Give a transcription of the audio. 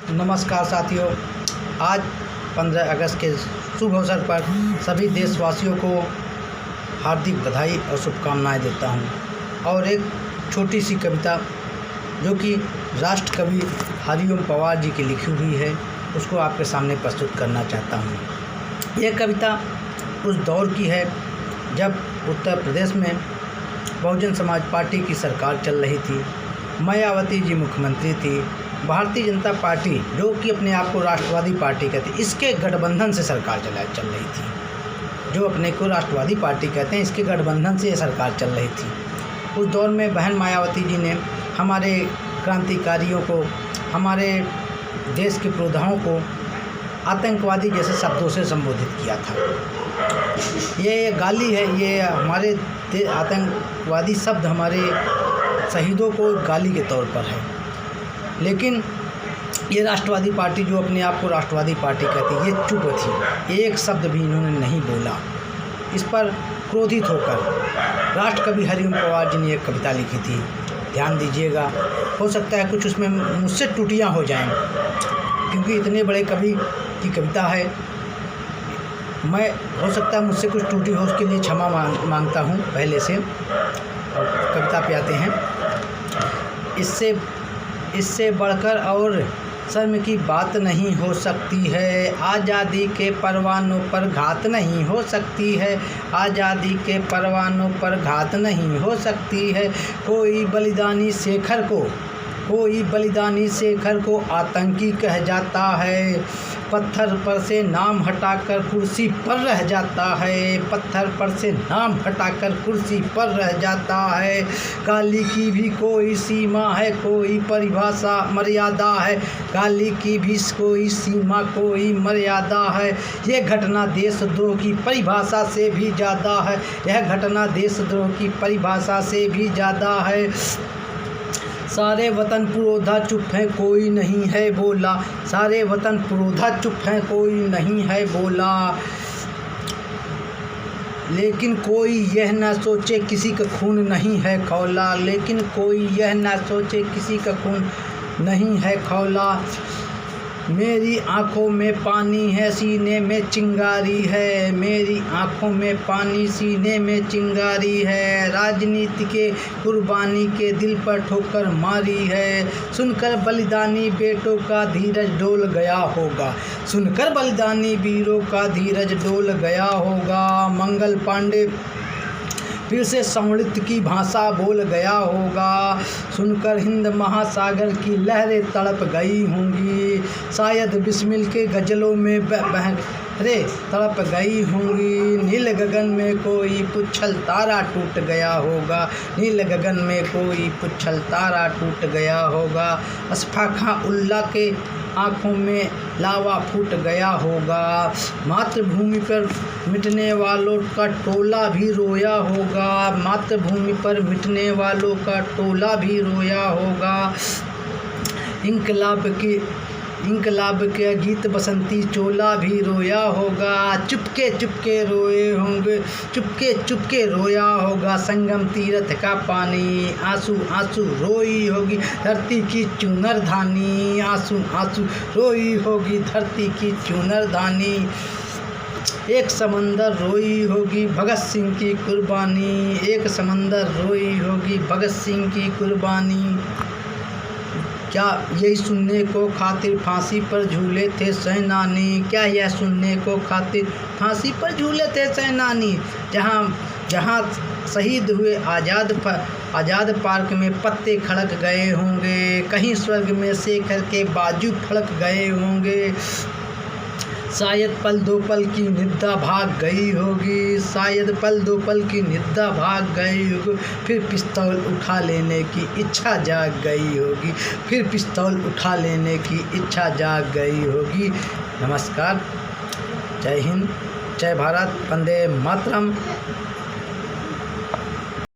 नमस्कार साथियों, आज 15 अगस्त के शुभ अवसर पर सभी देशवासियों को हार्दिक बधाई और शुभकामनाएं देता हूं। और एक छोटी सी कविता जो कि राष्ट्र कवि हरिओम पवार जी की लिखी हुई है, उसको आपके सामने प्रस्तुत करना चाहता हूं। यह कविता उस दौर की है जब उत्तर प्रदेश में बहुजन समाज पार्टी की सरकार चल रही थी। मायावती जी मुख्यमंत्री थी। भारतीय जनता पार्टी, जो कि अपने आप को राष्ट्रवादी पार्टी कहती, इसके गठबंधन से सरकार चल रही थी। जो अपने को राष्ट्रवादी पार्टी कहते हैं, इसके गठबंधन से ये सरकार चल रही थी। उस दौर में बहन मायावती जी ने हमारे क्रांतिकारियों को, हमारे देश के पुरोधाओं को आतंकवादी जैसे शब्दों से संबोधित किया था। ये गाली है, ये हमारे आतंकवादी शब्द हमारे शहीदों को गाली के तौर पर है। लेकिन ये राष्ट्रवादी पार्टी, जो अपने आप को राष्ट्रवादी पार्टी कहती है, ये चुप थी, एक शब्द भी इन्होंने नहीं बोला। इस पर क्रोधित होकर राष्ट्र कवि हरिओम पवार जी ने एक कविता लिखी थी। ध्यान दीजिएगा, हो सकता है कुछ उसमें मुझसे त्रुटियां हो जाएं, क्योंकि इतने बड़े कवि की कविता है। मैं, हो सकता है मुझसे कुछ त्रुटि हो, उसके लिए क्षमा मांगता हूँ पहले से। और कविता पे आते हैं। इससे बढ़कर और शर्म की बात नहीं हो सकती है। आज़ादी के परवानों पर घात नहीं हो सकती है। आज़ादी के परवानों पर घात नहीं हो सकती है। कोई बलिदानी शेखर को आतंकी कह जाता है। पत्थर पर से नाम हटाकर कुर्सी पर रह जाता है। पत्थर पर से नाम हटाकर कुर्सी पर रह जाता है। गाली की भी कोई सीमा है, कोई परिभाषा मर्यादा है। गाली की भी कोई सीमा, कोई मर्यादा है। यह घटना देशद्रोह की परिभाषा से भी ज़्यादा है। यह घटना देशद्रोह की परिभाषा से भी ज़्यादा है। सारे वतन पुरोधा चुप हैं, कोई नहीं है बोला। सारे वतन पुरोधा चुप हैं, कोई नहीं है बोला। लेकिन कोई यह ना सोचे किसी का खून नहीं है खौला। लेकिन कोई यह ना सोचे किसी का खून नहीं है खौला। मेरी आँखों में पानी है, सीने में चिंगारी है। मेरी आँखों में पानी, सीने में चिंगारी है। राजनीति के कुर्बानी के दिल पर ठोकर मारी है। सुनकर बलिदानी बेटों का धीरज डोल गया होगा। सुनकर बलिदानी वीरों का धीरज डोल गया होगा। मंगल पांडे फिर से संवृत की भाषा बोल गया होगा। सुनकर हिंद महासागर की लहरें तड़प गई होंगी। शायद बिस्मिल के गज़लों में बहरे तड़प गई होंगी। नील गगन में कोई पुच्छल तारा टूट गया होगा। नील गगन में कोई पुच्छल तारा टूट गया होगा। अशफाक़ उल्लाह के आँखों में लावा फूट गया होगा। मातृभूमि पर मिटने वालों का टोला भी रोया होगा। मातृभूमि पर मिटने वालों का टोला भी रोया होगा। इंकलाब के गीत बसंती चोला भी रोया होगा। चुपके चुपके रोए होंगे, चुपके चुपके रोया होगा। संगम तीरथ का पानी, आंसू आंसू रोई होगी धरती की चुनर धानी। आंसू आंसू रोई होगी धरती की चुनर धानी। एक समंदर रोई होगी भगत सिंह की कुर्बानी। एक समंदर रोई होगी भगत सिंह की कुर्बानी। क्या यही सुनने को खातिर फांसी पर झूले थे सेनानी। क्या यह सुनने को खातिर फांसी पर झूले थे सेनानी। जहाँ शहीद हुए आज़ाद पार्क में पत्ते खड़क गए होंगे। कहीं स्वर्ग में शेखर के बाजू फड़क गए होंगे। शायद पल दो पल की निद्रा भाग गई होगी। शायद पल दो पल की निद्रा भाग गई होगी। फिर पिस्तौल उठा लेने की इच्छा जाग गई होगी। फिर पिस्तौल उठा लेने की इच्छा जाग गई होगी। नमस्कार, जय हिंद, जय भारत, वंदे मातरम।